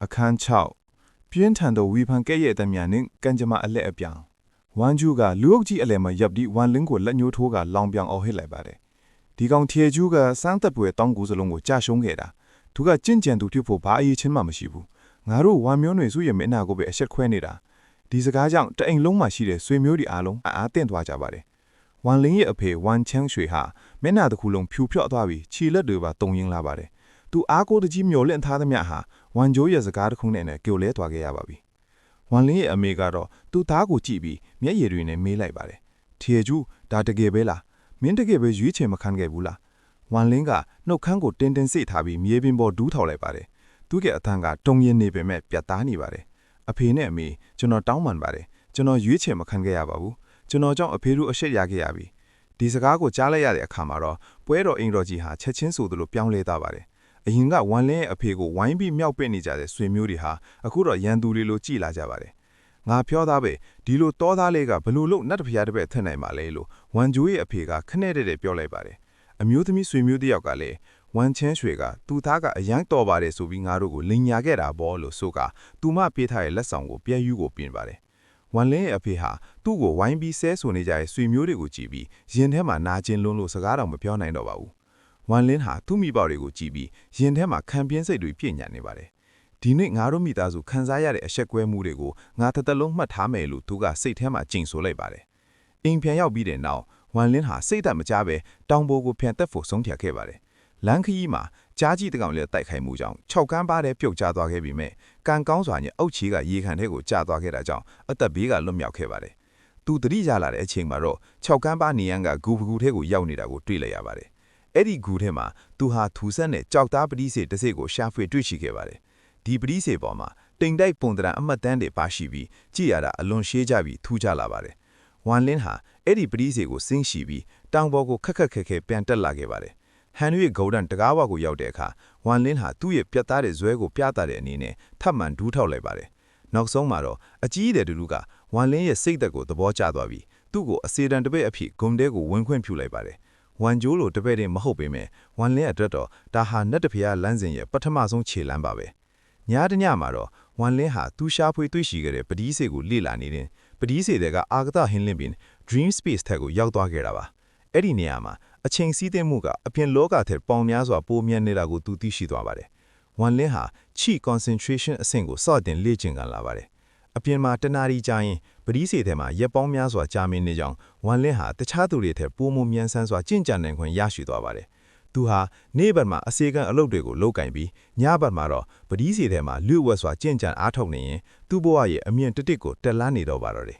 အခန်း6ပြင်းထန်သောဝီဖန်ကဲ့ရဲ့တဲ့မြန်နှင့်ကံကြမ္မာအလက်အပြောင်ဝမ်ဂျူးကလူအုပ်ကြီးအလဲမှာရပ်ပြီးဝမ်လင်းကိုလက်ညှိုးထိုးကလောင်ပြောင်အောင်ဟစ်လိုက်ပါတယ်ဒီကောင်ထေကျူးကစမ်းသက်ပွဲတောင်းကူစလုံးကိုကြာရှုံးခဲ့တာသူကကြင့်ကြံသူဖြစ်ဖို့ဘာအရေးချင်းမှမရှိဘူးငါတို့ဝမ်မျိုးနွေစုရဲ့မျက်နှာကိုပဲအဆက်ခွဲနေတာဒီစကားကြောင့်တအိမ်လုံးမှာရှိတဲ့ဆွေမျိုးတွေအားလုံးအားတင့်သွားကြပါတယ်ဝမ်လင်းရဲ့အဖေဝမ်ချန်းရွှေဟာမျက်နှာတစ်ခုလုံးဖြူဖြော့သွားပြီးခြေလက်တွေပါတုံရင်းလာပါတယ်သူအားကိုးတကြီးမျောလင့်ထားသမျှဟာဝမ်ဂျိုးရဲ့စကားတစ်ခုနဲ့ကြိုလဲသွားခဲ့ရပါပြီ။ဝမ်လင်းရဲ့အမေကတော့သူ့သားကိုကြည့်ပြီးမျက်ရည်တွေနဲ့မေးလိုက်ပါတယ်။ထေကျူးဒါတကယ်ပဲလား။မင်းတကယ်ပဲရွေးချယ်မခံခဲ့ဘူးလား။ဝမ်လင်းကနှုတ်ခမ်းကိုတင်းတင်းစိတ်ထားပြီးမြေပြင်ပေါ်ဒူးထောက်လိုက်ပါတယ်။သူ့ရဲ့အသံကတုံရင်နေပေမဲ့ပြတ်သားနေပါတယ်။အဖေနဲ့အမေကျွန်တော်တောင်းပန်ပါတယ်။ကျွန်တော်ရွေးချယ်မခံခဲ့ရပါဘူး။ကျွန်တော်ကြောင့်အဖေတို့အရှက်ရခဲ့ရပြီ။ဒီစကားကိုကြားလိုက်ရတဲ့အခါမှာတော့ပွဲတော်အင်တော်ကြီးဟာချက်ချင်းဆိုသလိုပြောင်းလဲသွားပါတယ်။အရင်ကဝမ်လင်းရဲ့အဖေကိုဝိုင်းပြီးမြောက်ပင့်နေကြတဲ့ဆွေမျိုးတွေဟာအခုတော့ရန်သူတွေလိုကြည်လာကြပါတယ်။ငါပြောသားပဲဒီလိုတောသားလေးကဘလို့လို့နတ်တဖျားတစ်ပည့်ထက်နိုင်ပါလေလို့ဝမ်ဂျိုးရဲ့အဖေကခနဲ့တဲ့ပြောလိုက်ပါတယ်။အမျိုးသမီးဆွေမျိုးတယောက်ကလည်းဝမ်ချန်းရွှေကသူ့သားကအယမ်းတော်ပါတယ်ဆိုပြီးငါတို့ကိုလိန်ညာခဲ့တာပေါ့လို့ဆိုကသူမပေးထားတဲ့လက်ဆောင်ကိုပြည့်ယူကိုပြင်ပါတယ်။ဝမ်လင်းရဲ့အဖေဟာသူ့ကိုဝိုင်းပြီးဆဲဆိုနေကြတဲ့ဆွေမျိုးတွေကိုကြည့်ပြီးရင်ထဲမှာနာကျင်လွန်းလို့စကားတော့မပြောနိုင်တော့ပါဘူး။ဝမ်လင်းဟာသူ့မိဘတွေကိုကြည့်ပြီးရင်ထဲမှာခံပြင်းစိတ်တွေပြည့်ညံ့နေပါတယ်။ဒီနေ့ငါတို့မိသားစုခံစားရတဲ့အဆက်ကွဲမှုတွေကိုငါတစ်လုံးမှတ်ထားမယ်လို့သူကစိတ်ထဲမှာကြင်ဆိုလိုက်ပါတယ်။အိမ်ပြန်ရောက်ပြီးတဲ့နောက်ဝမ်လင်းဟာစိတ်သက်မကြပဲတောင်ပေါ်ကိုပြန်တက်ဖို့ဆုံးဖြတ်ခဲ့ပါတယ်။လမ်းခရီးမှာကြားကြီးတကောင်လည်းတိုက်ခိုက်မှုကြောင့်6ကန်းပါးတဲ့ပြုတ်ကျသွားခဲ့ပြီးမြဲကံကောင်းစွာနဲ့အုတ်ချီကရေခံထဲကိုကျသွားခဲ့တာကြောင့်အသက်ဘေးကလွတ်မြောက်ခဲ့ပါတယ်။သူတတိရလာတဲ့အချိန်မှာတော့6ကန်းပါးနေရန်ကဂူဖဂူထဲကိုရောက်နေတာကိုတွေ့လိုက်ရပါတယ်။အဲ့ဒီဂူထဲမှာသူဟာထူဆက်နဲ့ကြောက်သားပတိစေတစ်စိတ်ကိုရှာဖွေတွေ့ရှိခဲ့ပါတယ်။ဒီပတိစေပေါ်မှာတိမ်တိုက်ပုံတရံအမှတ်တမ်းတွေပါရှိပြီးကြည်ရတာအလွန်ရှေးကြပြီးထူးခြားလာပါတယ်။ဝမ်လင်းဟာအဲ့ဒီပတိစေကိုစင်းရှိပြီးတောင်ပေါ်ကိုခက်ခက်ခဲခဲပြန်တက်လာခဲ့ပါတယ်။ဟန်ရီဂိုဒန်တကားဝါကိုရောက်တဲ့အခါဝမ်လင်းဟာသူ့ရဲ့ပြတ်သားတဲ့ဇွဲကိုပြသတဲ့အနေနဲ့ထပ်မံဒူးထောက်လိုက်ပါတယ်။နောက်ဆုံးမှာတော့အကြီးတဲ့တူကဝမ်လင်းရဲ့စိတ်သက်ကိုသဘောကျသွားပြီးသူ့ကိုအစေတံတပည့်အဖြစ်ဂုံတဲကိုဝင်ခွင့်ပြုလိုက်ပါတယ်။ဝမ်ဂျိုးလိုတပည့်တင်မဟုတ်ပေမဲ့ဝမ်လင်းအတွက်တော့ဒါဟာနတ်တဖျားလမ်းစဉ်ရဲ့ပထမဆုံးခြေလမ်းပါပဲ။ညတညမှာတော့ဝမ်လင်းဟာသူရှာဖွေတွေ့ရှိခဲ့တဲ့ပတိစေကိုလေ့လာနေတဲ့ပတိစေတဲ့ကအာဂတဟင်းလင်းပင် Dream Space ထက်ကိုရောက်သွားခဲ့တာပါ။အဲ့ဒီနေရာမှာအချိန်စီးတဲ့မှုကအပြင်လောကထက်ပေါင်များစွာပိုမြန်နေတာကိုသူသိရှိသွားပါတယ်။ဝမ်လင်းဟာချီ concentration အဆင့်ကိုစတင်လေ့ကျင့်ခံလာပါတယ်။အပြင်မှာတနာရီကြာရင်ပတိစေထဲမှာရက်ပေါင်းများစွာကြာမင်းနေကြောင်းဝမ်လင်းဟာတခြားသူတွေထက်ပိုမိုမြန်ဆန်းစွာကြင်ကြံနိုင်ခွင့်ရရှိသွားပါတယ်။သူဟာနေ့ဘက်မှာအစေခံအလုပ်တွေကိုလုပ်ကင်ပြီးညဘက်မှာတော့ပတိစေထဲမှာလူ့ဝက်စွာကြင်ကြံအားထုတ်နေရင်သူ့ဘဝရဲ့အမြင့်တစ်တစ်ကိုတက်လှမ်းနေတော့ပါတော့တယ်